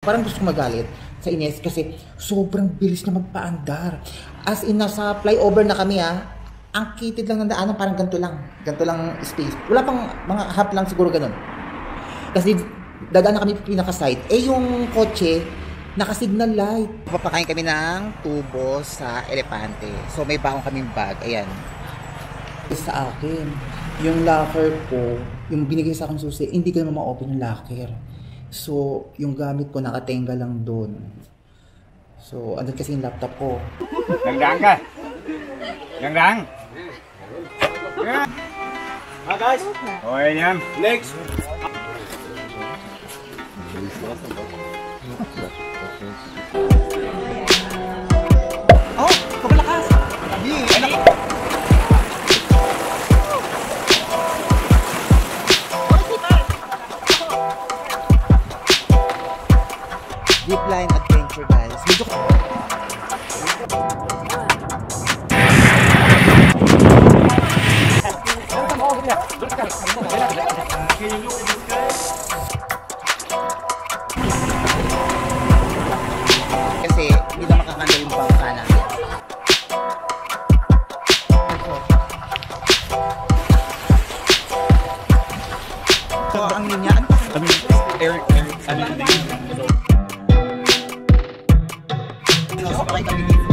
parang gusto ko magalit sa Ines kasi sobrang bilis na magpaandar. As in, nasa flyover na kami ang kitid lang ng daanan, parang ganito lang space. Wala pang mga half lang siguro ganun. Kasi dadaan na kami pinaka-side. Yung kotse, naka-signal light. Papakain kami ng tubo sa Elepante. So may baong kaming bag. Ayan. Sa akin, yung locker ko, yung binigay sa akin susi, hindi ko naman ma-open yung locker. So, yung gamit ko nakatenga lang doon. So, andun kasi yung laptop ko. Gandang ka! Gandang! Guys! Okay yan. Next! Oh! Kabalakas! Anak! Deep line adventure, guys. Medyo kasi hindi na makakanda yung bangka namin. So, ang linya, Eric, ano yung name? sakay kami dito.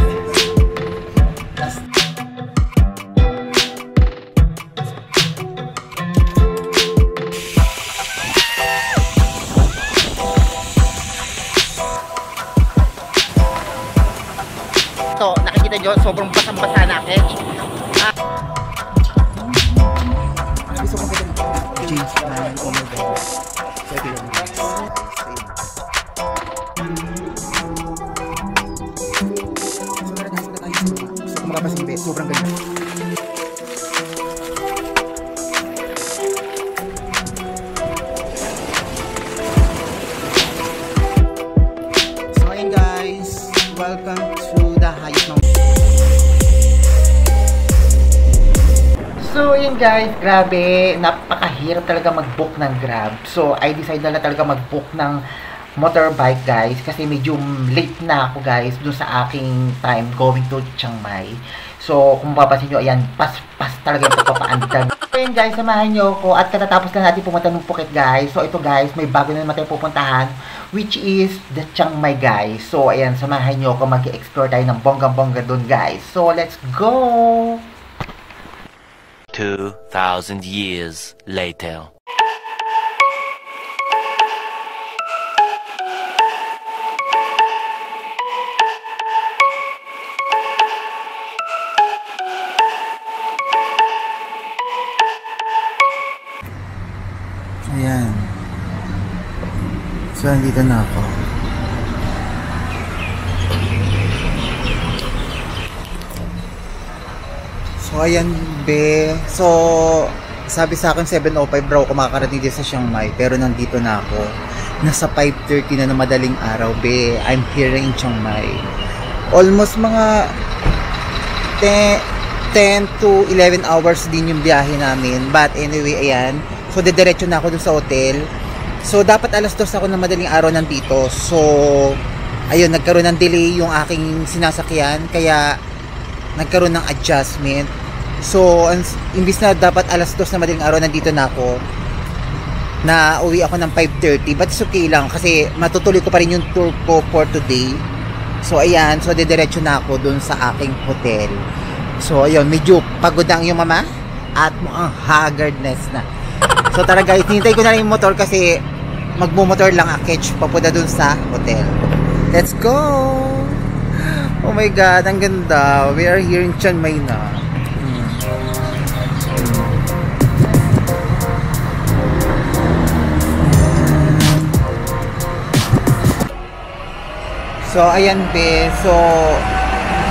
So, nakikita nyo, sobrang basang-basa na akin. Gusto ko ba James Brown, oh my God. Pwede lang. Gusto ko makapasimbe, sobrang ganda. So ayan guys, welcome to the Hayat Mountain. So yun guys, grabe, napakahirap talaga mag-book ng Grab. So I decide na talaga mag-book ng motorbike guys kasi medyo late na ako guys dun sa aking time going to Chiang Mai. So kung mapapansin nyo, ayan, pas talaga yung pagpapaandag. So yun guys, samahan nyo ko at katatapos lang natin pumunta ng Phuket guys. So ito guys, may bago na naman tayo pupuntahan which is the Chiang Mai guys. So ayan, samahan nyo ko, mag-explore tayo ng bonggang-bongga dun guys. So let's go! 2,000 years later. Ayan. So, nandito na ako. So, ayan, be. So, sabi sa akin 7:05 bro, kumakarating din sa Chiang Mai. Pero nandito na ako. Nasa 5:30 na madaling araw, be. I'm here in Chiang Mai. Almost mga 10 to 11 hours din yung biyahe namin. But anyway, ayan. So, dediretso na ako dun sa hotel. So, dapat alas 2 ako na madaling araw nandito. So, ayun, nagkaroon ng delay yung aking sinasakyan. Kaya, nagkaroon ng adjustment. So, imbis na dapat alas 2 na madaling araw nandito na ako, na uwi ako ng 5:30. But it's okay lang kasi matutuloy ko pa rin yung tour ko for today. So, ayan. So, dediretso na ako dun sa aking hotel. So, ayun. Medyo pagod ang yung mama at mukhang haggardness na. So tara guys, hinintay ko na lang yung motor kasi magmumotor lang aketch papunta dun sa hotel. Let's go! Oh my God, ang ganda. We are here in Chiang Mai na. So ayan be, so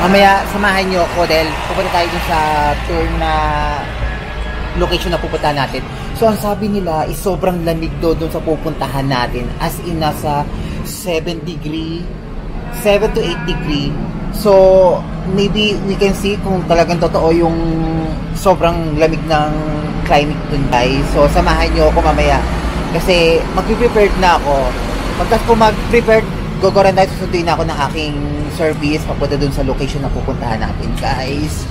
mamaya samahan nyo ako dahil pupunta tayo dun sa tour na location na pupuntahan natin. So, ang sabi nila is sobrang lamig doon sa pupuntahan natin. As in, nasa 7 to 8 degree. So, maybe we can see kung talagang totoo yung sobrang lamig ng climate doon guys. So, samahan nyo ako mamaya. Kasi, mag-prepared na ako. Pagkas ko mag-prepare, gogoran tayo, susunduin ako ng aking service papunta dun sa location na pupuntahan natin, guys.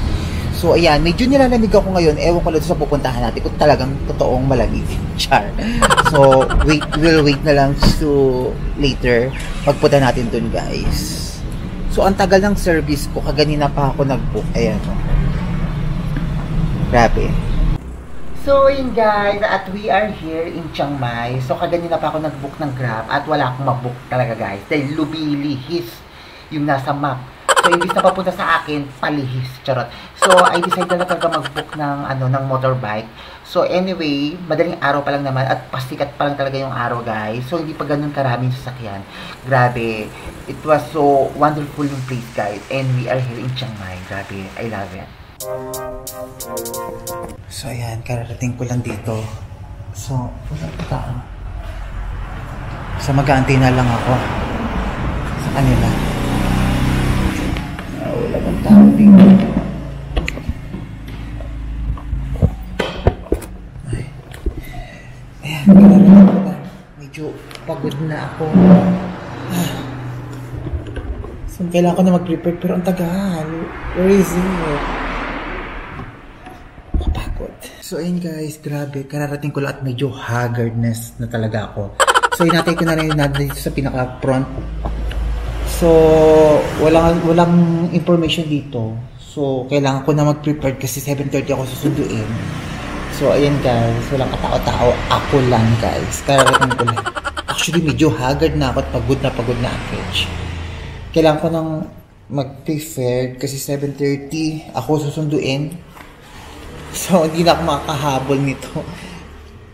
So, ayan, medyo nilalamig ako ngayon. Ewan ko lang sa pupuntahan natin kung talagang totoong malamig. Char. So, we'll wait na lang to later pagpunta natin dun, guys. So, ang tagal ng service ko. Kaganina pa ako nag-book. Ayan, oh. Grabe. So, yun guys, at we are here in Chiang Mai. So, kaganina pa ako nag-book ng Grab at wala akong mag-book talaga, guys. Dahil lubili-his yung nasa map. So, imbis na papunta sa akin, palihis. Charot. So, I decided na talaga mag-book ng motorbike. So, anyway, madaling araw pa lang naman at pasikat pa lang talaga yung araw, guys. So, hindi pa ganun karaming sasakyan. Grabe. It was so wonderful yung place, guys. And we are here in Chiang Mai. Grabe. I love it. So, ayan. Kararating ko lang dito. So, wala pa tao. So, mag-aantay na lang ako sa kanila. Wala bang tao dito. Ay. Ayan, kararating ko na. Medyo pagod na ako. So, kailangan ko na mag-prepare pero ang tagal. Where is it? Kapagod. So, ayun guys, grabe. Kararating ko lang at medyo haggardness na talaga ako. So, inatay ko na rin dito sa pinaka-front. So, walang information dito. So, kailangan ko na mag-prepare kasi 7:30 ako susunduin. So, ayan guys, walang katao-tao. Ako lang guys. Kararating ko lang. Actually, medyo haggard na ako at pagod na average. Kailangan ko nang mag-prepare kasi 7:30 ako susunduin. So, hindi na ako makakahabol nito.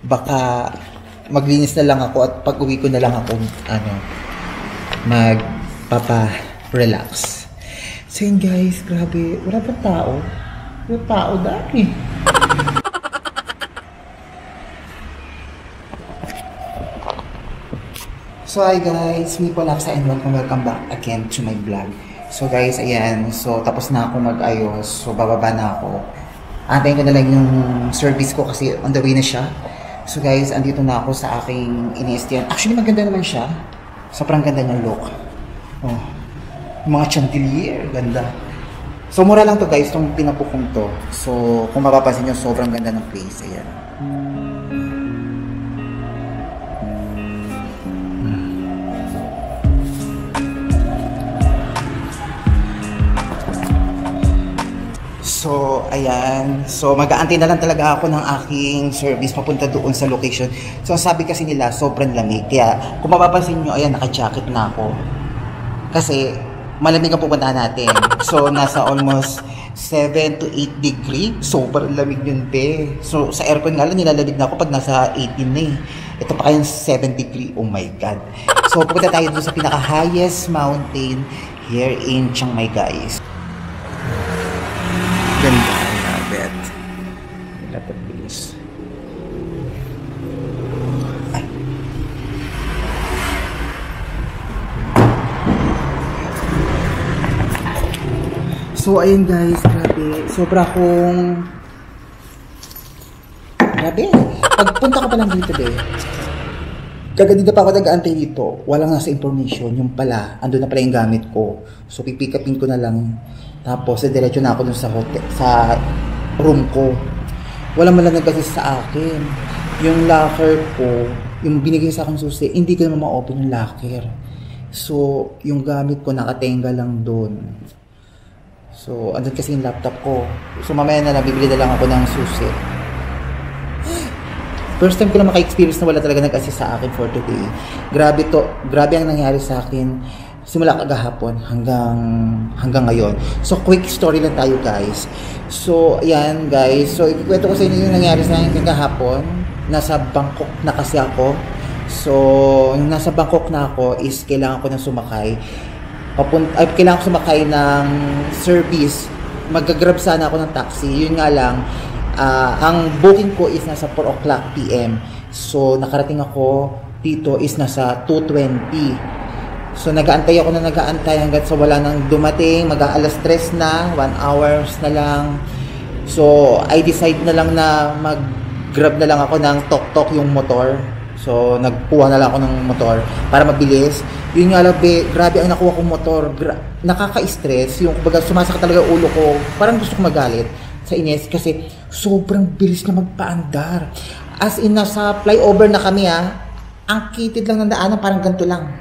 Baka maglinis na lang ako at pag-uwi ko na lang ako magpapa-relax. So yun guys, grabe. Wala pa tao. Wala tao dati. So hi guys, me po Laksa and welcome back again to my vlog. So guys, ayan. So tapos na ako mag-ayos. So bababa na ako. Antayin ko na lang yung service ko kasi on the way na siya. So guys, andito na ako sa aking ini-estayan. Actually, maganda naman siya. Sobrang ganda ng look. Oh, yung mga chandelier, ganda. So mura lang to guys, itong pinapukong to. So kung mapapansin nyo, sobrang ganda ng place. Ayan. So, ayan. So, mag-aantay na lang talaga ako ng aking service papunta doon sa location. So, sabi kasi nila, sobrang lamig. Kaya, kung mapapansin nyo, ayan, naka-jacket na ako. Kasi, malamig ang pupuntahan natin. So, nasa almost 7 to 8 degree. Sobrang lamig yun, be. So, sa aircon nga lang, nilalamig na ako pag nasa 18 na eh. Ito pa kayong 7 degree. Oh my God. So, pupunta tayo doon sa pinaka-highest mountain here in Chiang Mai, guys. Ganda, I love it. Dapat bilis. Ay. So, ayun guys, grabe. Sobra akong... Grabe. Pagpunta ko pa lang dito, kaganina pa ako nag-aantay dito. Walang nasa information. Yung pala, andun na pala yung gamit ko. So, pipick-upin ko na lang. Tapos, diretso na ako dun sa hotel, sa room ko. Walang man lang nag-assist sa akin. Yung locker ko, yung binigay sa akin susi, hindi ko naman ma-open yung locker. So, yung gamit ko, nakatenga lang dun. So, andun kasi yung laptop ko. So, mamaya na lang, bibili na lang ako ng susi. First time ko lang maka-experience na wala talaga nag-assist sa akin for today. Grabe ang nangyari sa akin. Simula kagahapon hanggang ngayon. So, quick story lang tayo, guys. So, ayan, guys. So, ikikwento ko sa inyo yung nangyari sa akin kagahapon. Nasa Bangkok na kasi ako. So, yung nasa Bangkok na ako is kailangan ko na sumakay. Kailangan ko sumakay ng service. Mag-grab sana ako ng taxi. Yun nga lang, ang booking ko is nasa 4 o'clock PM. So, nakarating ako dito is nasa 2:20. So, nag-aantay hanggang sa wala nang dumating. Mag-aalas 3 na, 1 hours na lang. So, I decide na lang na mag-grab na lang ako ng tok-tok yung motor. So, nagkuha na lang ako ng motor para mabilis. Yun nga lang, grabe ang nakuha kong motor. Nakaka-stress. Yung kumbaga, sumasakit talaga ulo ko. Parang gusto ko magalit sa inis kasi sobrang bilis na magpaandar. As in, nasa flyover na kami ang kitid lang ng daanan, parang ganito lang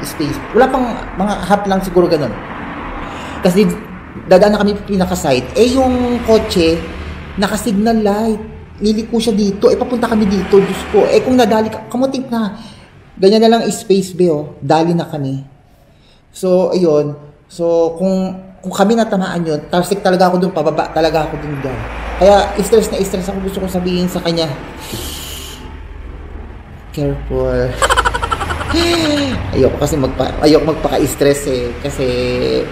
space. Wala pang mga half lang siguro ganun. Kasi dadaan na kami pinaka-side. Yung kotse, naka-signal light. Liliko siya dito. Papunta kami dito. Diyos ko. Kung nadali ka, kamuting na. Ganyan na lang space, dali na kami. So, ayun. So, kung kami natamaan yun, tarsik talaga ako dun, pababa talaga ako dun doon. Kaya, stress na stress ako. Gusto kong sabihin sa kanya, careful. Ayoko kasi magpaka-stress kasi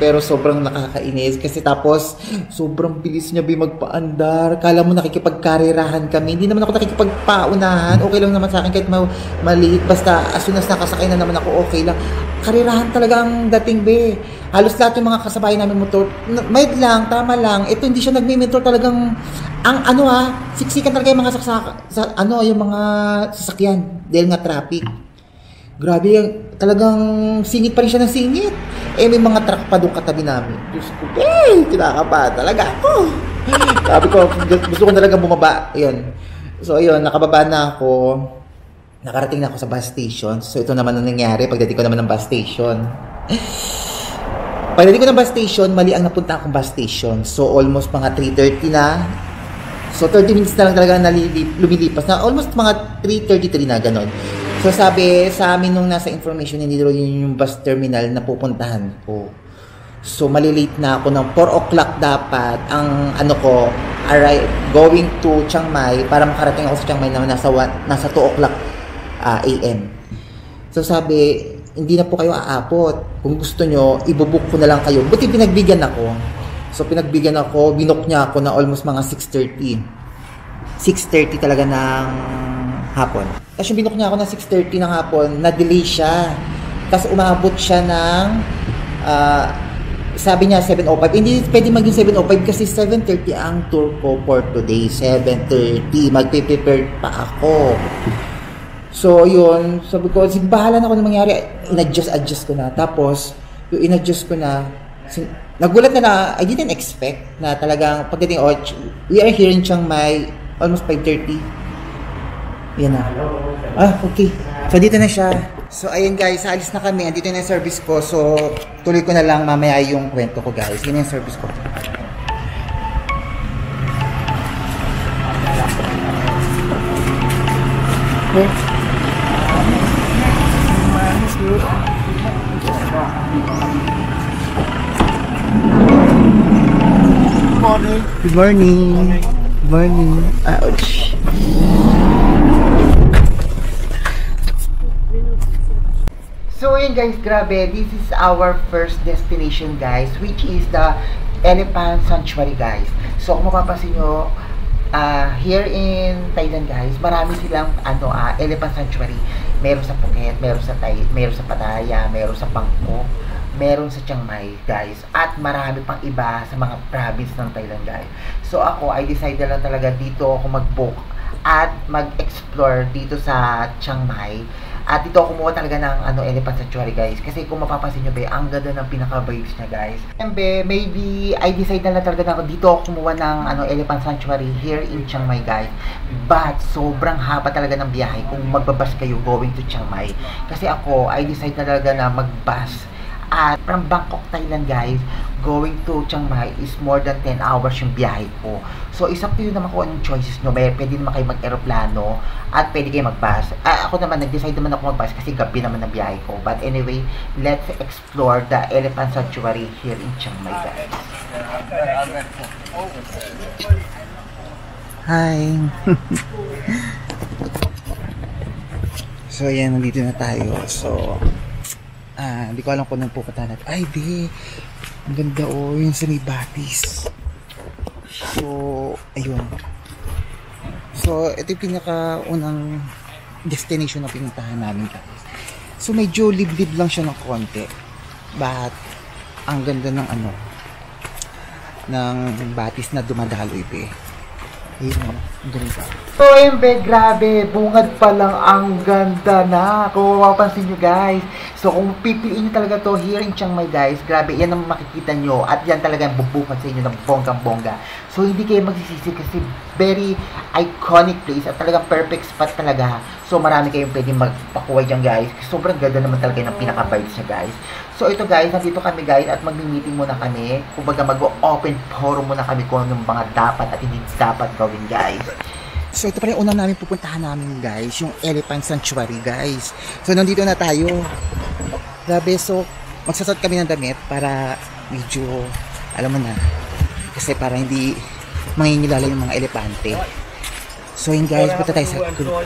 pero sobrang nakakainis kasi tapos sobrang bilis niya magpaandar. Kala mo nakikipagkarerahan kami. Hindi naman ako nakikipagpaunahan. Okay lang naman sa akin kahit maliit, basta as soon as nakasakay na naman ako, okay lang. Karerahan talaga ang dating, Halos lahat yung mga kasabay namin motor, mild lang, tama lang. Ito hindi siya nagmi-motor talagang siksikan talaga yung mga yung mga sasakyan dahil nga traffic. Grabe talagang singit pa rin siya ng singit. May mga truck pa doon katabi namin. Diyos ko, kinakapa talaga ako. Sabi ko, gusto ko talaga bumaba. Ayun. So, ayun, nakababa na ako. Nakarating na ako sa bus station. So, ito naman ang nangyari pagdating ko naman ng bus station. Pagdating ko ng bus station, mali ang napunta akong bus station. So, almost mga 3:30 na. So, 30 minutes na lang talaga lumilipas na. Almost mga 3:33 na, ganon. So, sabi sa amin nung nasa information, hindi daw yun yung bus terminal na pupuntahan ko. So, malilate na ako ng 4 o'clock dapat. Ang going to Chiang Mai para makarating ako sa Chiang Mai na nasa 2 o'clock AM. So, sabi, hindi na po kayo aabot. Kung gusto nyo, ibubuk ko na lang kayo. Buti pinagbigyan ako. So, pinagbigyan ako, binok niya ako na almost mga 6:30. 6:30 talaga ng hapon. Tapos yung binok niya ako na 6:30 ng hapon, na-delay siya. Tapos umabot siya ng, sabi niya 7:05. Hindi pwede maging 7:05 kasi 7:30 ang tour ko for today. 7:30. Magpe-prepare pa ako. So, yun. Sabi ko, bahala na ako na mangyari. In-adjust ko na. Tapos, yung in-adjust ko na, nagulat na I didn't expect na talagang pagdating, we are here in Chiang Mai, almost 5:30. Yan na. Okay. So, dito na siya. So, ayun guys, alis na kami. Andito na yung service ko. So, tuloy ko na lang mamaya yung kwento ko guys. Yun yung service ko. Okay. Good morning. Good morning. Ouch. So yun guys, grabe. This is our first destination guys, which is the Elephant Sanctuary guys. So kung mapapansin nyo, here in Thailand guys, marami silang Elephant Sanctuary. Meron sa Phuket, meron sa Pattaya, meron sa Bangkok, meron sa Chiang Mai guys, at marami pang iba sa mga province ng Thailand guys. So ako, I decided lang talaga dito ako mag-book at mag-explore dito sa Chiang Mai. At dito ako kumuha talaga ng Elephant Sanctuary guys. Kasi kung mapapansin nyo ang ganda ng pinaka-vibes niya guys. Maybe I decide na talaga na ako dito ako kumuha ng Elephant Sanctuary here in Chiang Mai guys. But sobrang haba talaga ng biyahe kung magbabas kayo going to Chiang Mai. Kasi ako, I decide na talaga na mag-bus. At from Bangkok, Thailand guys, going to Chiang Mai is more than 10 hours yung biyahe ko. So, isa po yun naman kung anong choices nyo. Pwede naman kayo mag-aeroplano at pwede kayo mag-bus. Ako naman, nag-decide naman ako mag-bus kasi gabi naman ang biyahe ko. But anyway, let's explore the Elephant Sanctuary here in Chiang Mai guys. Hi! So, ayan, nandito na tayo. So, hindi ko alam kung anong pupunta natin. Ay, ang ganda yung sa Batis. So, ayun. So, ito yung pinaka-unang destination na pinuntahan namin guys. So, medyo liblib lang siya ng konti. But, ang ganda ng ng Batis na dumadaloy Ayun mo, ang galing pa. So, ayun, grabe, bungad pa lang, ang ganda na. Kung mapapansin nyo, guys. So, kung pipiliin nyo talaga to here in Chiang Mai, guys, grabe, yan ang makikita nyo. At yan talaga ang bubukad sa inyo ng bonggang-bongga. So, hindi kayo magsisisi kasi very iconic place at talagang perfect spot talaga. So, marami kayong pwedeng magpakuha dyan, guys. Sobrang ganda naman talaga ng pinaka-vibes niya, guys. So, ito, guys, nandito kami, guys, at mag-meeting muna kami. Kumbaga, mag-open forum muna kami kung anong mga dapat at hindi dapat gawin, guys. So, ito pa rin unang namin pupuntahan namin, guys, yung Elephant Sanctuary, guys. So, nandito na tayo. Grabe, so, magsasot kami ng damit para medyo, alam mo na, kasi para hindi mangingilala yung mga elepante. So, yun, guys, punta tayo sa group.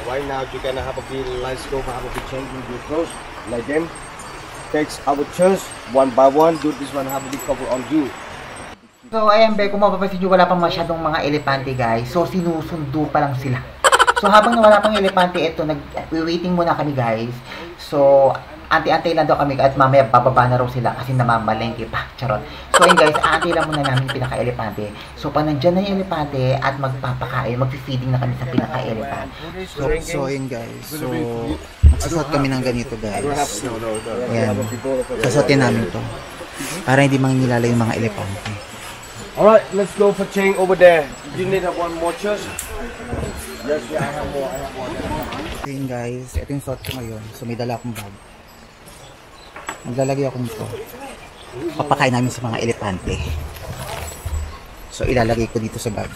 Right now, you're gonna have a bit let's go have a bit changing your clothes like them. Takes our turns one by one. Do this one have a bit cover on you. So, ayan, kung mapapansin nyo, wala pang masyadong mga elepante, guys. So, sinusundo pa lang sila. So, habang wala pang elepante, ito, nag-waiting muna kami, guys. So, anti-antay lang daw kami at mamaya bababa na raw sila kasi namamalengke pa. Charot. So, ayun, guys, antay lang muna namin yung pinaka-elepante. So, pag nandyan na yung elepante at magpapakain, mag-feeding na kami sa pinaka-elepante. So, ayun, guys. So, magsusot kami ng ganito, guys. Ayan. Susutin namin to para hindi mangingilala yung mga elepante. Alright, let's go for chain over there. You need one more chest? Yes, yeah, I have more. So, yun, guys. Ito yung suot ko ngayon. So, may dala akong bag. Maglalagay ako nito. Papakain namin sa mga elepante. So, ilalagay ko dito sa bag.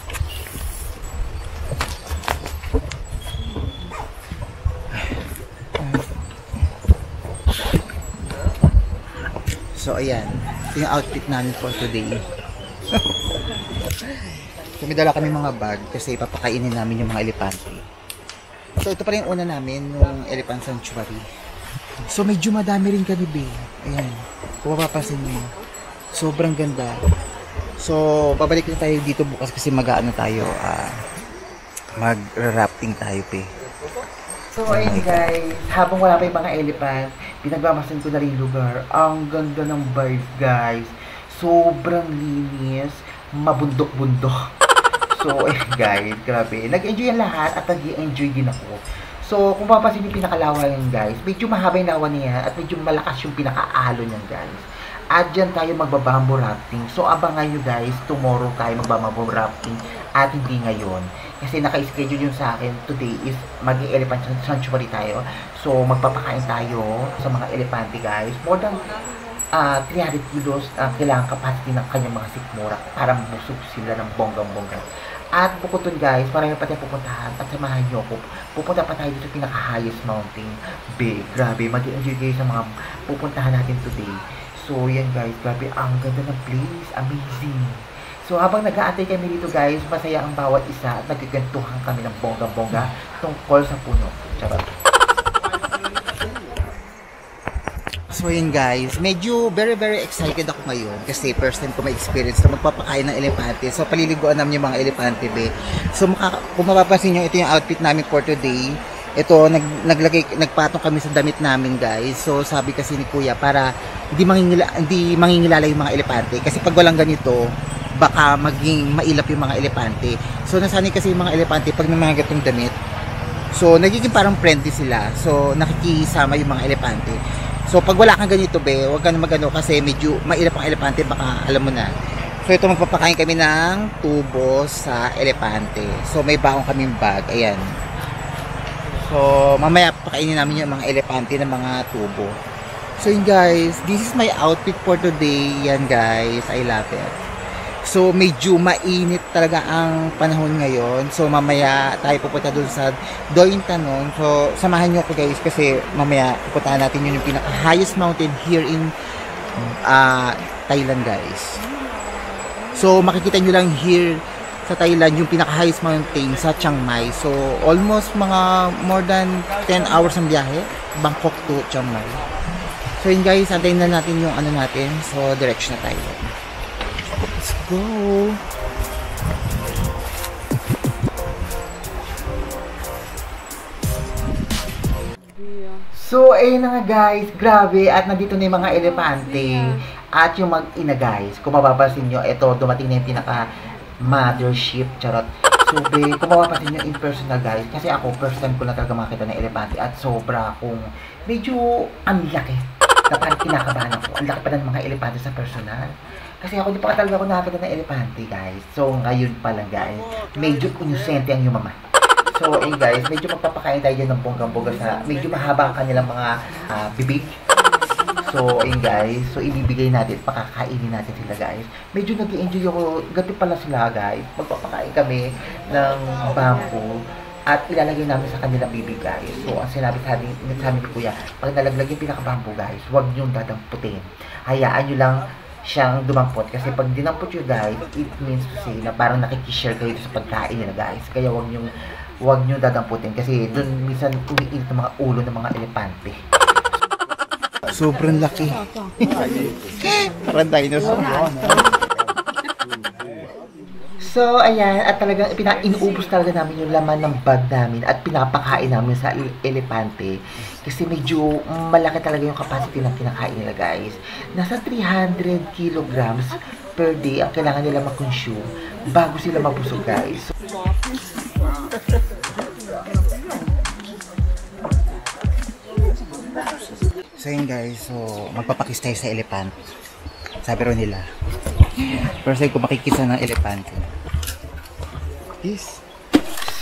So, ayan. Ito yung outfit namin for today. So, may dala kami mga bag kasi ipapakainin namin yung mga elepante. So, ito pa rin yung una namin, yung Elephant Sanctuary. So, medyo madami rin kami, ayan. Kung mapapasin nyo. Sobrang ganda. So, babalik na tayo dito bukas kasi mag-ano tayo, mag-rafting tayo, So, ayun, guys. Habang wala pa yung mga elephant, pinagmamasan ko na rin yung lugar. Ang ganda ng vibes, guys. Sobrang linis, mabundok-bundok. So, guys, grabe. Nag-enjoy ang lahat at nag-enjoy din ako. So, kung mapapansin yung pinakalawa yan, guys, medyo mahaba yung lawa niya at medyo malakas yung pinakaalo niyan, guys. At dyan tayo magbabambo rafting. So, abangan nyo, guys, tomorrow tayo magbabambo rafting at hindi ngayon. Kasi naka-schedule yun sa akin. Today is mag-elephant sanctuary tayo. So, magpapakain tayo sa mga elepante, guys. More than 300 kilos kailangan capacity ng kanyang mga sikmura para busog sila ng bonggang-bongga. At bukod dun, guys, marami pa tayong pupuntahan at samahan nyo ako. Pupunta pa tayo dito sa pinaka-highest mountain. Grabe, mag-enjoy kayo sa mga pupuntahan natin today. So, yan, guys, grabe, ang ganda ng place, amazing. So, habang nag-aantay kami dito, guys, masaya ang bawat isa at nagkikentuhan kami ng bonggang-bongga tungkol sa puno. Charot. So yun, guys, medyo very excited ako ngayon kasi first time ko ma-experience na magpapakain ng elepante. So paliliguan namin yung mga elepante, So kung mapapansin nyo, ito yung outfit namin for today. Ito, nagpatong kami sa damit namin, guys. So sabi kasi ni Kuya, para hindi mangingilala yung mga elepante. Kasi pag walang ganito, baka maging mailap yung mga elepante. So nasanay kasi yung mga elepante pag may mga gatong damit. So nagiging parang friendly sila. So nakikisama yung mga elepante. So, pag wala kang ganito, huwag ka na magano kasi medyo mailap ang elepante, baka alam mo na. So, ito magpapakain kami ng tubo sa elepante. So, may baong kaming bag. Ayan. So, mamaya pakainin namin yung mga elepante ng mga tubo. So, yun, guys. This is my outfit for today. Yan, guys. I love it. So, medyo mainit talaga ang panahon ngayon. So, mamaya tayo pupunta dun sa Doi Inthanon. So, samahan nyo ako, guys, kasi mamaya pupuntahan natin yung pinaka-highest mountain here in Thailand, guys. So, makikita nyo lang here sa Thailand yung pinaka-highest mountain sa Chiang Mai. So, almost mga more than 10 hours ang biyahe. Bangkok to Chiang Mai. So, yun, guys, antayin na natin yung ano natin. So, direction na tayo. Let's go! So, ayun na nga, guys. Grabe. At nandito na yung mga elepante. At yung mag-ina guys, kung mapapansin nyo, ito dumating na yung pinaka-mothership, charot. So, kung mapapansin nyo in personal guys, kasi ako first time ko na talaga makita ng elepante at sobra akong medyo ang laki. Na parang kinakabahan ako. Ang laki pa ng mga elepante sa personal. Kasi ako di pa talaga ako nakakita ng elepante guys. So, ngayon pa lang guys, medyo inosente ang yung mama. So, guys, medyo magpapakain tayo dyan ng bonggang-bongga sa medyo mahaba ang kanilang mga bibig. So, guys. So, ibibigay natin, pakakainin natin sila, guys. Medyo nag-enjoy ako. Gabi pala sila, guys. Magpapakain kami ng bamboo at ilalagay namin sa kanilang bibig, guys. So, ang sinabi sa amin ni Kuya, pag nalaglag yung pinaka-bamboo, guys, huwag niyong dadamputin. Hayaan niyo lang siyang dumampot. Kasi pag dinampot nyo, guys, it means to say na parang nakikishare kayo sa pagkain nila, guys. Kaya huwag nyo dadamputin. Kasi dun minsan umiinit ng mga ulo ng mga elepante. Sobrang laki. Parang dinosaur. So, ayan. At talagang inuubos talaga namin yung laman ng bag namin at pinapakain namin sa elepante. Kasi medyo malaki talaga yung capacity ng kinakain nila, guys. Nasa 300 kilograms per day ang kailangan nila mag-consume bago sila mabusog, guys. So yun guys, so magpapakis tayo sa elepante. Sabi rin nila, first time ko makikisa ng elepante. Yes.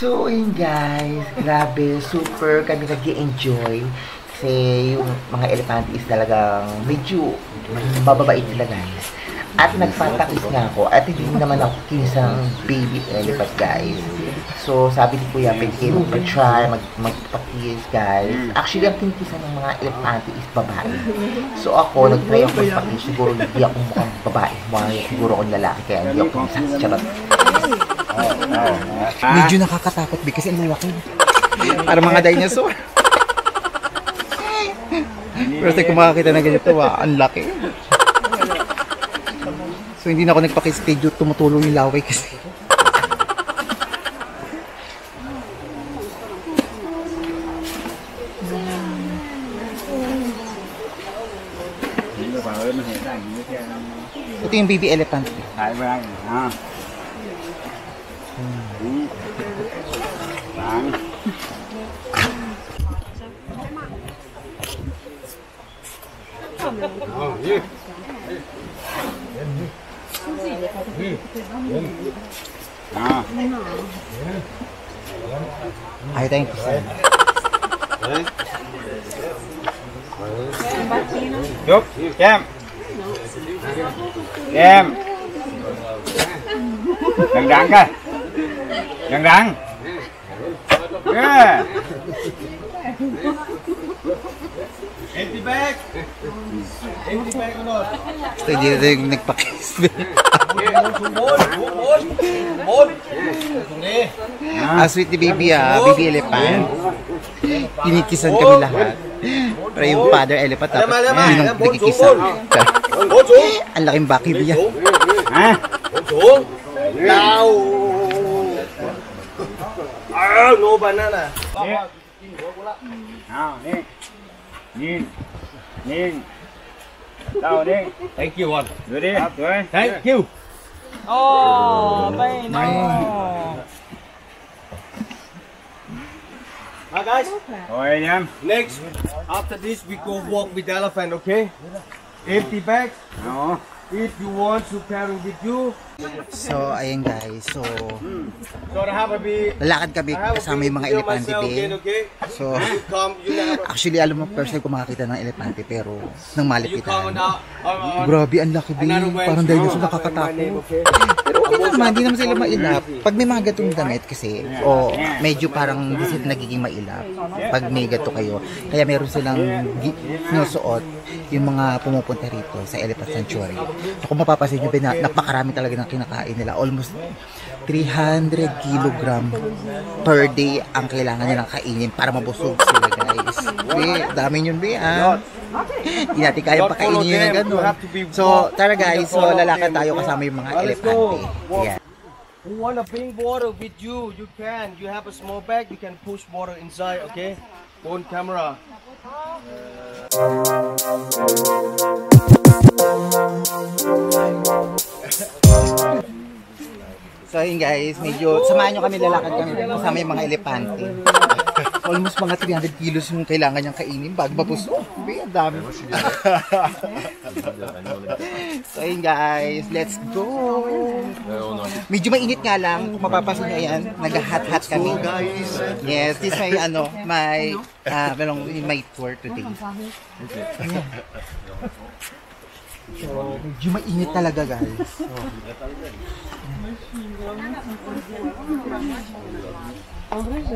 So yun guys, grabe, super kami nag-i-enjoy. Kasi yung mga elepante is talagang medyo mababait sila guys. At nagpapakis nga ako at hindi naman ako kinisang baby elephant guys. So sabi ni Kuya, pwede kayo mag-try, magpakis guys. Actually, ang kinikisan ng mga elepante is babae. So ako, nag-try ako magpakis. Siguro hindi ako mukhang babae. Siguro akong lalaki kaya hindi ako kinisang. Charot. Medyo nakakatakot kasi ang laki. Para mga dinosaur. Pero kung makakita na ganito, ang laki. So hindi na ako nagpaki-schedule, tumutulong yung laway kasi. Ito yung baby elephant. Hai vang. Ha. Vang. Ayaw tayong kisan. Chúc, Kem. Kem. Đằng coi. Đằng. Yeah. Empty bag. Empty bag or not? So hindi na yung nagpakis. Sweet ni baby baby elephant. Kinikisan kami lahat. Pero yung father elephant dapat yun ang nagkikisan. Ang laking bakib niya. Ha? No banana. Nhìn. Đâu đi. Thank you one. Rồi đi. Rồi. Thank you. Oh, may no. Hi guys. Rồi anh em. Next, after this we go walk with the elephant, okay? Empty bag. Đó. If you want to carry with you. So ayun guys, so lalakad kami kasama yung mga elepante din. So actually alam mo first time ko makakita ng elepante pero nang malipitan. Grabe ang laki din, parang dinosaur, nakakatakot. Pero okay naman, hindi naman sila mailap. Pag may mga gatong damit kasi, medyo parang hindi sila nagiging mailap pag may gato kayo. Kaya meron silang sinusuot yung mga pumupunta rito sa Elephant Sanctuary. So kung mapapansin nyo, napakarami talaga ng kinakain nila. Almost 300 kilogram per day ang kailangan nilang kainin para mabusog sila guys. Dami yun hindi natin kaya pakainin yun ng gano'n. So tara guys, so lalakad tayo kasama yung mga elepante. Yeah. Who wanna bring water with you? You can. You have a small bag, you can push water inside, okay? On camera. So yun guys, medyo samahan nyo kami, lalakad kami kasama yung mga elepante. Almost mga 300 kilos yung kailangan niyang kainin bago mapusok. Ang dami. So yun guys, let's go! Medyo mainit nga lang, kung mapapasin nyo yan, nag-hot-hot kami. Yes, this may my tour today. Ayan. So, medyo mainit talaga guys.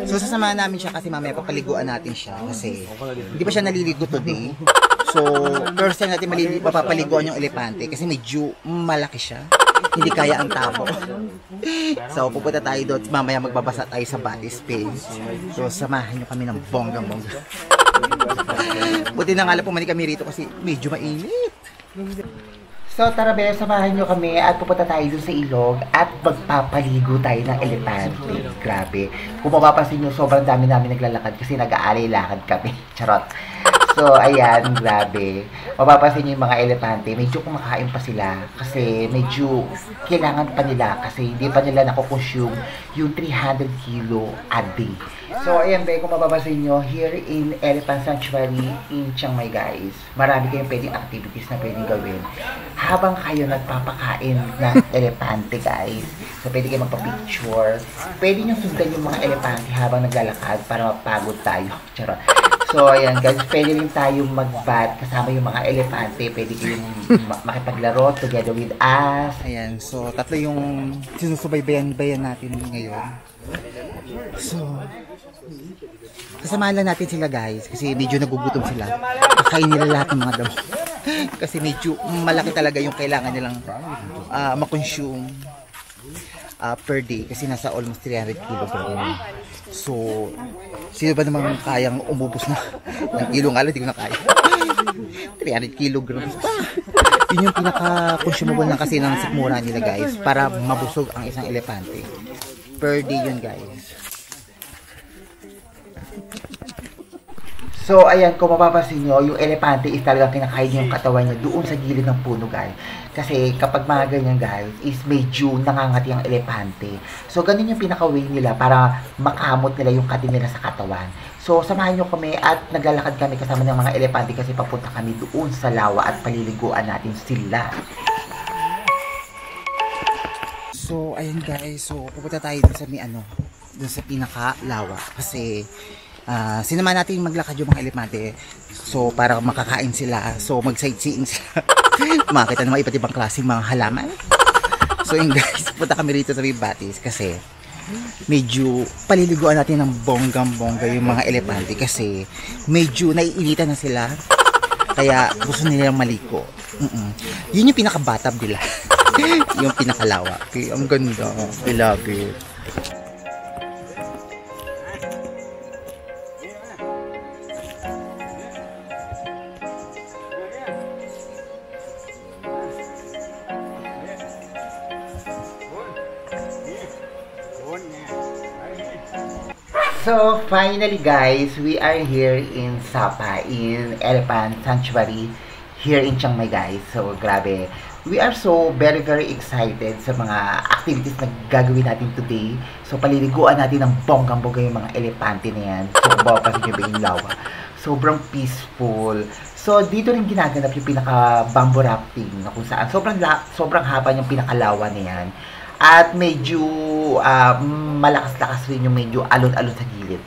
So sasamahan namin siya kasi mamaya papaliguan natin siya kasi hindi pa siya naliligo today. So first time natin mapapaliguan yung elepante kasi medyo malaki siya. Hindi kaya ang tabo. So pupunta tayo doon, mamaya magbabasa tayo sa body space. So samahan nyo kami ng bonggang-bongga. Buti na nga lang pumanik kami rito kasi medyo mainit. So tara be, samahan nyo kami at pupunta tayo dun sa ilog at magpapaligo tayo ng elepante. Grabe. Kung mapapansin nyo, sobrang dami namin naglalakad kasi nag-aalay-lakad kami. Charot. So ayan, grabe. Mapapansin nyo yung mga elepante, medyo kumakain pa sila kasi medyo kailangan pa nila kasi hindi pa nila nakukonsume yung 300 kilo a day. So ayan be, kung mapapansin nyo, here in Elephant Sanctuary in Chiang Mai guys, marami kayong pwedeng activities na pwedeng gawin habang kayo nagpapakain ng elepante guys. So pwede kayo magpa-picture, pwede nyo sundan yung mga elepante habang naglalakad para mapagod tayo. Charot. So ayan guys, pwede rin tayo mag-bat kasama yung mga elepante, pwede kayong makipaglaro together with us. Ayan, so tatlo yung sinusubaybayan natin ngayon. So kasamahan lang natin sila guys kasi medyo nagugutom sila. Kakain nila lahat ng mga damo. Kasi medyo malaki talaga yung kailangan nilang makonsume per day kasi nasa almost 300 kilograms. So, sino ba naman kayang umubos na ng kilo nga lang, hindi ko na kaya. 300 kilograms pa. Yun yung pinaka-consumable na kasi ng sikmura nila guys para mabusog ang isang elepante. Per day yun guys. So, ayan, kung mapapansin nyo, yung elepante is talagang kinakain yung katawan niya doon sa gilid ng puno, guys. Kasi kapag mga ganyan, guys, is medyo nangangati ang elepante. So, ganun yung pinaka-way nila para makamot nila yung kati nila sa katawan. So, samahan nyo kami at naglalakad kami kasama ng mga elepante kasi papunta kami doon sa lawa at paliliguan natin sila. So, ayan guys, so pupunta tayo dun sa dun sa pinaka-lawa kasi sinama natin maglakad yung mga elepante so para makakain sila, so mag-sightseeing sila. Makita ng mga iba't ibang klaseng mga halaman. So yun guys, punta kami rito sa Batis kasi medyo paliliguan natin ng bonggang-bongga yung mga elepante kasi medyo naiinitan na sila kaya gusto nilang maliko. Yun yung pinaka-bathtub nila. Yung pinakalawa. Okay, ang ganda. I love it. So, finally guys, we are here in Sapa, in Elephant Sanctuary, here in Chiang Mai guys. So, grabe. We are so very excited sa mga activities na gagawin natin today. So, paliliguan natin ng bonggang-bongga yung mga elepante na yan. So, kung mapapansin nyo ba yung lawa. Sobrang peaceful. So, dito rin ginaganap yung pinaka-bamboo rafting na kung saan sobrang haba yung pinakalawa na yan. At medyo malakas-lakas rin yung medyo alon-alon sa gilid.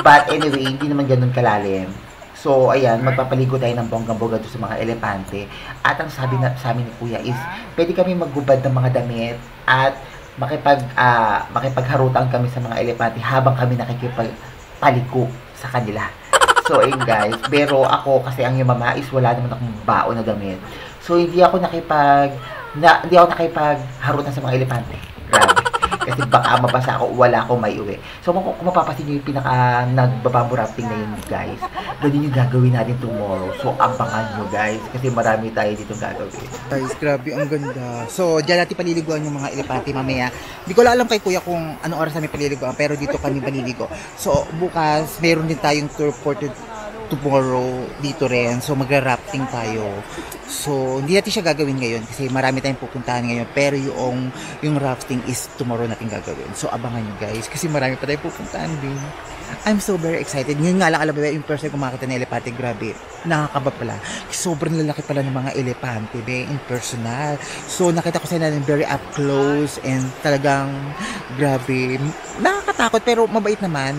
But anyway, hindi naman ganun kalalim. So, ayan, magpapaligo tayo ng bonggang-bongga sa mga elepante. At ang sabi sa amin ni Kuya is, pwede kami maggubad ng mga damit at makipagharutan kami sa mga elepante habang kami nakikipagpaliko sa kanila. So, ayun guys. Pero ako, kasi ang yung mama is wala naman akong baon na damit. So, hindi ako nakipagharutan sa mga elepante. Grabe. Kasi baka mabasa ako, wala akong may uwi. So, kung mapapasin nyo yung nagbabamboo rafting na yun, guys, ganun yung gagawin natin tomorrow. So, abangan nyo, guys. Kasi marami tayo dito gagawin. Guys, grabe, ang ganda. So, dyan natin paliliguan yung mga elepante mamaya. Hindi ko alam kay Kuya kung anong oras namin paliliguan, pero dito kami paliligo. So, bukas, meron din tayong tour for tomorrow dito rin. So magra-rafting tayo. So hindi natin siya gagawin ngayon kasi marami tayong pupuntahan ngayon. Pero yung rafting is tomorrow natin gagawin. So abangan nyo guys kasi marami pa tayong pupuntahan din. I'm so very excited. Ngayon nga lang, alam mo ba, yung person kung makakita ng elepante, grabe, nakakaba pala. Sobrang lalaki pala ng mga elepante, be, in personal. So, nakita ko sila ng very up close and talagang, grabe, nakakatakot pero mabait naman.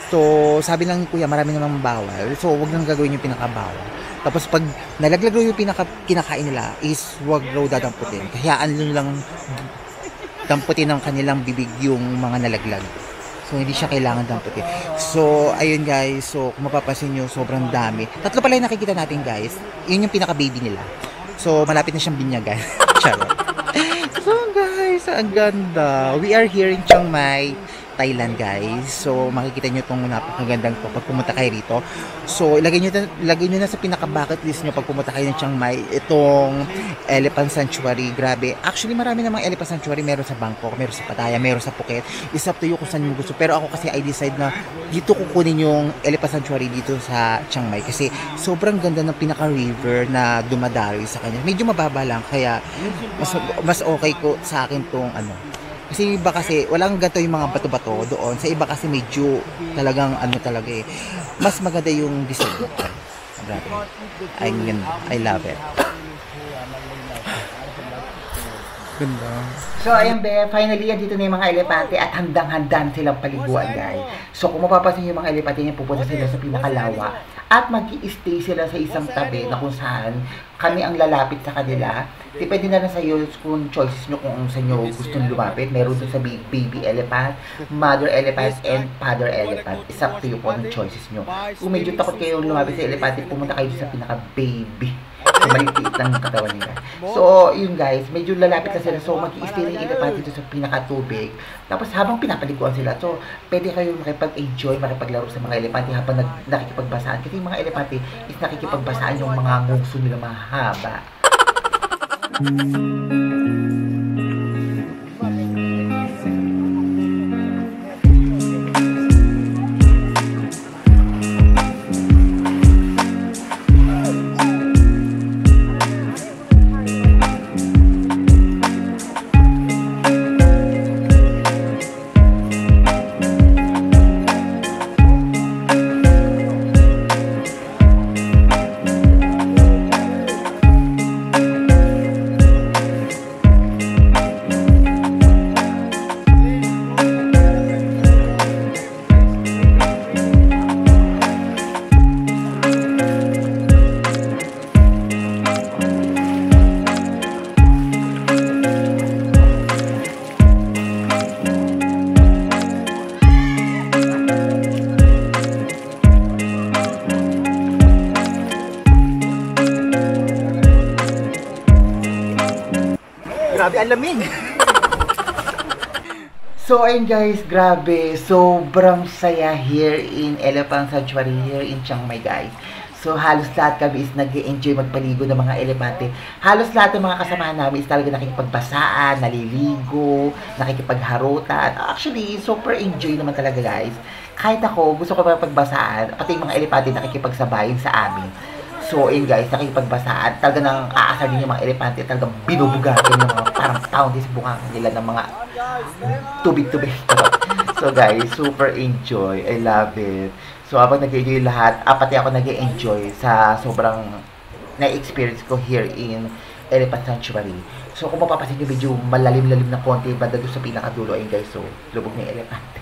So, sabi ng kuya, marami namang bawal. So, wag nang gagawin yung pinakabawal. Tapos, pag nalaglag yung kinakain nila, is wag raw dadamputin. Kayaan lang damputin ng kanilang bibig yung mga nalaglag. So, hindi siya kailangan damputin. So, ayun guys. So, kung mapapansin nyo, sobrang dami. Tatlo pala yung nakikita natin guys. Yun yung pinaka-baby nila. So, malapit na siyang binyagan. Charot. So, guys, ang ganda. We are here in Chiang Mai, Thailand guys. So makikita nyo itong napakagandang to pag pumunta kayo rito. So ilagay nyo na sa pinaka bucket list nyo pag pumunta kayo ng Chiang Mai itong Elephant Sanctuary. Grabe. Actually marami namang Elephant Sanctuary. Meron sa Bangkok, meron sa Pattaya, meron sa Phuket. It's up to you kung saan nyo gusto. Pero ako kasi I decide na dito kukunin yung Elephant Sanctuary dito sa Chiang Mai kasi sobrang ganda ng pinaka river na dumadayo sa kanya. Medyo mababa lang kaya mas okay ko sa akin tong ano. Kasi iba kasi, walang ganito yung mga bato-bato doon. Sa iba kasi medyo talagang ano talaga eh. Mas maganda yung design. Grabe. I love it. Ganda. So, ayan be, finally, dito na yung mga elepante at handang-handa silang paliguan, guys. So, kung mapapansin yung mga elepante niya, pupunta sila sa pinakalawa at mag-i-stay sila sa isang tabi na kung saan kami ang lalapit sa kanila. Depende na lang sa iyo kung choices nyo kung saan nyo gustong lumapit. Meron din sa baby elephant, mother elephant, and father elephant. It's up to you kung anong choices nyo. Kung medyo takot kayo lumapit sa elepante, pumunta kayo sa pinaka-baby. So, maliit lang ang katawan nila. So, yun guys, medyo lalapit na sila. So, mag-i-stay na yung elepante dito sa pinaka-tubig. Tapos, habang pinapaliguan sila, so, pwede kayo makipag-enjoy, makipaglaro sa mga elepante habang nakikipagbasaan. Kasi yung mga elepante is nakikipagbasaan yung mga ngungso nila mahaba. Grabe, alamin. So, ayun guys, grabe. Sobrang saya here in Elephant Sanctuary here in Chiang Mai, guys. So, halos lahat kami is nag-enjoy magpaligo ng mga elepante. Halos lahat ng mga kasamahan namin is talaga nakikipagbasaan, naliligo, nakikipagharutan. Actually, super enjoy naman talaga, guys. Kahit ako, gusto ko pagbasaan, pati yung mga elepante nakikipagsabayin sa amin. So, ayun guys, nakikipagbasaan. Talaga nang aasar din yung mga elepante. Talagang binubugatin yung mga parang pound sa bukangan nila ng mga tubig-tubig. So guys, super enjoy. I love it. So, habang nag-enjoy lahat, pati ako nag-enjoy sa sobrang na-experience ko here in Elephant Sanctuary. So, kung mapapasin nyo, medyo malalim-lalim na konti banda doon sa pinakadulo. Ayun guys, so, lubog na yung elepante.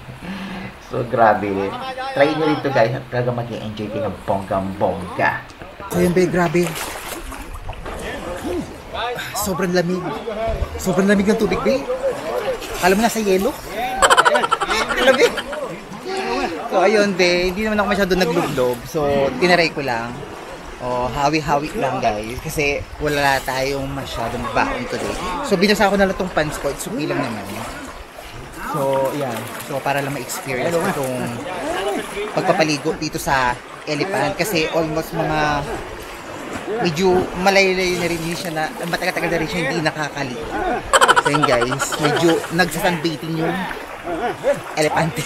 So, grabe. Try nyo rin to guys at talaga mag-enjoy kayo ng bonggang-bongga. So yun ba, grabe. Sobrang lamig. Sobrang lamig ng tubig, be. Alam mo, nasa yelo. Lamig. So ayun, be. Hindi naman ako masyado naglublob. So, tinaray ko lang. O, hawi-hawi lang, guys. Kasi wala tayong masyadong baon today. So, binasa ko na lang itong pants ko. It's okay lang naman. So, yan. So, para lang ma-experience itong pagpapaligo dito sa elephant. Kasi almost mga medyo malayo-layo na rin siya na matagal-tagal na rin siya hindi nakakaligo. So, yun guys. Medyo nagsasunbaiting yung elepante.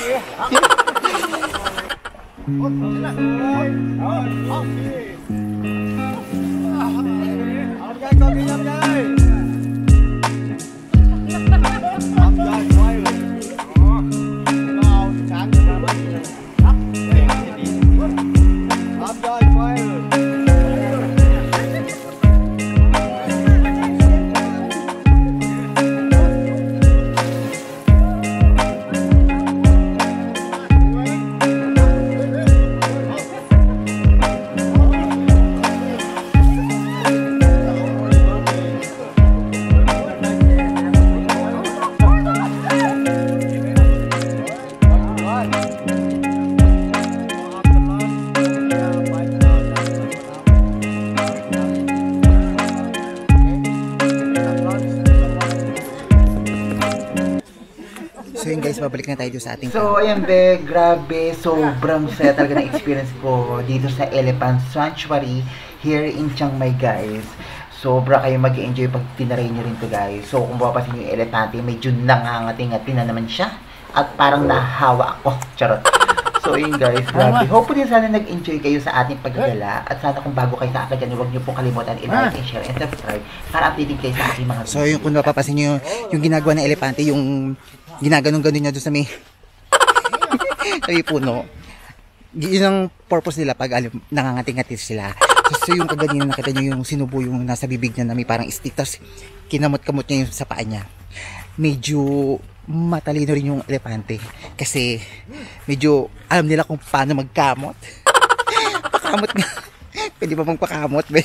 So yun guys, babalik na tayo sa ating So ayan be, grabe, sobrang saya talaga na experience ko dito sa Elephant Sanctuary here in Chiang Mai guys. Sobra kayo mag-enjoy pag tinaray nyo rin to guys. So kung mapapasin nyo yung elepante, medyo nangangati-ngati na naman siya at parang nahawa ako. Charot. So yun guys, grabe. Hopefully sana nag-enjoy kayo sa ating paggagala at sana kung bago kayo sa akin dyan, huwag nyo pong kalimutan i-like, share, and subscribe para updated kayo sa ating mga So yun kung mapapasin nyo yung ginagawa ng elepante, yung ginaganong-ganon niya doon sa may puno. Yun ang purpose nila pag nangangati-ngati sila. So yung kaganina nakita nyo yung sinubo yung nasa bibig niya na may parang stick, tapos kinamot-kamot niya yung sa paa niya. Medyo matalino rin yung elepante kasi medyo alam nila kung paano magkamot. Pakamot nga. Pwede ba bang pakamot be?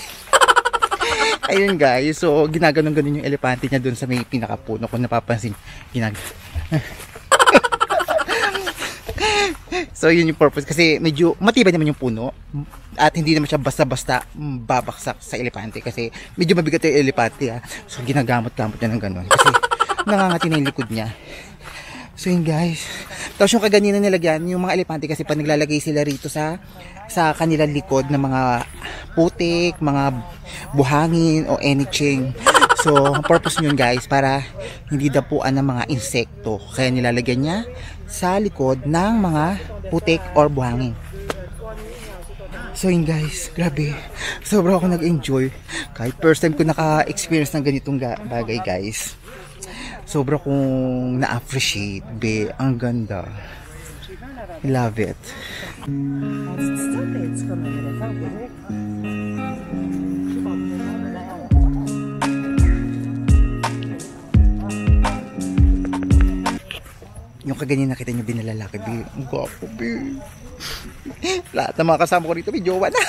Ayun guys, so ginaganon-ganon yung elepante niya doon sa may pinakapuno. Kung napapansin, so yun yung purpose kasi medyo matibay naman yung puno at hindi naman siya basta-basta babaksak sa elepante kasi medyo mabigat yung elepante ha. So ginagamot-gamot niya ng ganon kasi nangangati na yung likod niya. So yun guys, tapos yung kaganina nilagyan yung mga elepante kasi pag naglalagay sila rito sa kanilang likod ng mga putik, mga buhangin o anything. So ang purpose nyo guys para hindi dapuan ng mga insekto, kaya nilalagyan niya sa likod ng mga putik or buhangin. So yun guys, grabe, sobra ako nag-enjoy kahit first time ko naka-experience ng ganitong bagay guys. Sobra kong na-appreciate be, ang ganda. I love it. Yung kaganyan nakita nyo binalalaki be, ang gwapo be. Lahat ng mga kasama ko rito may jowa na.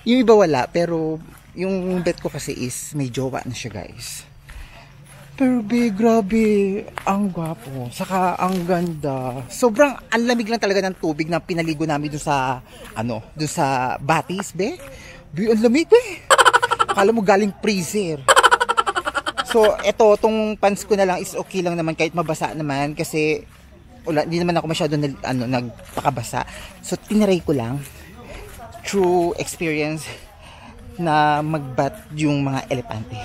Yung iba wala, pero yung bet ko kasi is may jowa na siya guys. Pero be, grabe, ang gwapo, saka ang ganda. Sobrang ang lamig lang talaga ng tubig na pinaligo namin dun sa dun sa Batis be. Be, ang lamig be. Akala mo galing freezer. So eto, tong pants ko na lang is okay lang naman kahit mabasa naman kasi hindi naman ako masyado nagpakabasa. So tinaray ko lang through experience na magbat yung mga elepante.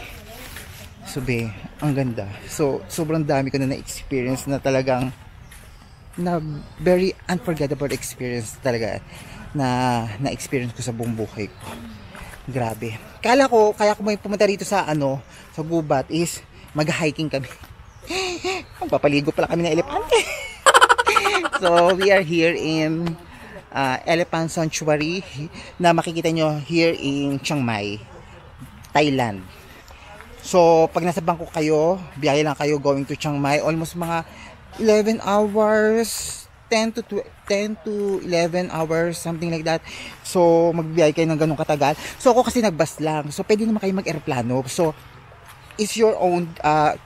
So be, ang ganda. So sobrang dami ko na na-experience na talagang na very unforgettable experience talaga na-experience ko sa buong buhay ko. Grabe. Kaya ko may pumunta rito sa sa gubat is mag-hiking kami. Magpapaligo pala kami ng elepante. So we are here in Elephant Sanctuary na makikita nyo here in Chiang Mai, Thailand. So pag nasa bangko kayo, biyahe lang kayo going to Chiang Mai, almost mga 11 hours, 10 to 11 hours, something like that. So magbiyahe kayo ng ganung katagal. So ako kasi nagbus lang, so pwede naman kayo mag-aeroplano. So it's your own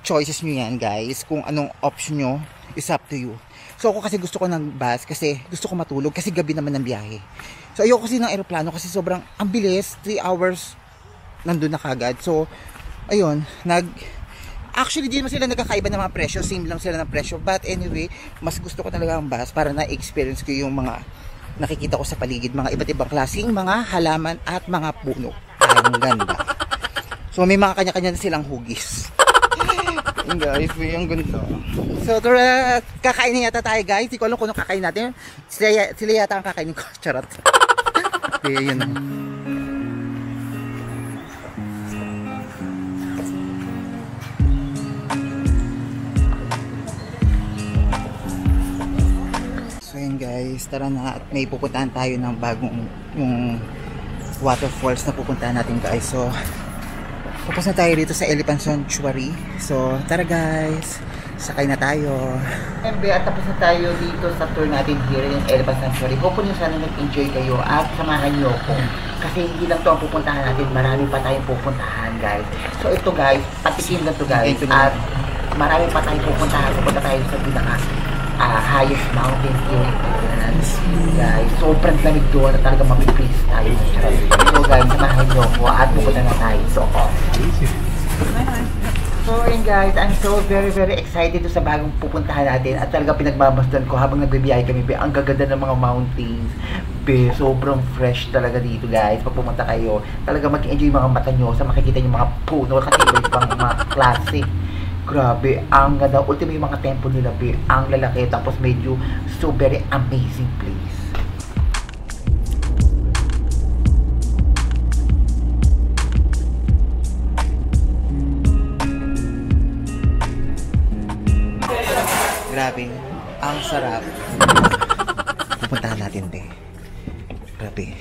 choices nyo yan guys, kung anong option nyo, is up to you. So ako kasi gusto ko ng bus kasi gusto ko matulog kasi gabi naman ng biyahe. So ayoko kasi ng aeroplano kasi sobrang ang bilis, 3 hours nandun na kagad. So ayun, actually di naman sila nagkakaiba ng mga presyo, same lang sila ng presyo, but anyway, mas gusto ko talaga ang bus para na-experience ko yung mga nakikita ko sa paligid, mga iba't ibang klaseng mga halaman at mga puno. Ang ganda. So may mga kanya-kanya na silang hugis. Yung guys, ang ganda. So, kakainin yata tayo guys. Hindi ko alam kung ano kakain natin. Sila yata ang kakainin ko. Charot. Kaya yun. So yun guys, tara na at may pupuntahan tayo ng bagong yung waterfalls na pupuntahan natin guys. So, tapos na tayo dito sa Elephant Sanctuary. So, tara guys. Sakay na tayo. MB, at tapos na tayo dito sa tour natin here in Elephant Sanctuary. Hopefully sana nag-enjoy kayo at samahan nyo ko. Kasi hindi lang to ang pupuntahan natin. Marami pa tayong pupuntahan guys. So, ito guys, patikim lang to guys. At marami pa tayong pupuntahan. Pupunta tayo sa pinaka highest mountain here in Philippines. Guys, sobrang lamig doon at talaga mapipis tayo. So guys, samahan nyo ko at pupunta na tayo. So yun guys, I'm so very excited sa bagong pupuntahan natin at talaga pinagmamasdan ko habang nagbibiyahe kami. Ang gaganda ng mga mountains. Sobrang fresh talaga dito guys. Pag pumunta kayo, talaga mag-enjoy yung mga mata nyo sa makikita yung mga puno kasi iba ibang mga classic. Grabe, ang ganda. Ultimo yung mga tempo nila, ang lalaki. Tapos medyo so very amazing place. Grabe, ang sarap. Pupuntahan natin din. Grabe.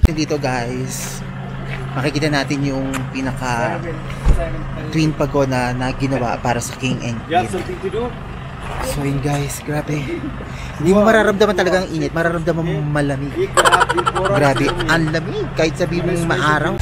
Dito guys, makikita natin yung pinaka twin pagoda na ginawa para sa king and queen. So yun guys, grabe. Hindi mo mararamdaman talaga ang init, mararamdaman mo malamig. Grabe, ang lamig kahit sabihin mong maaraw.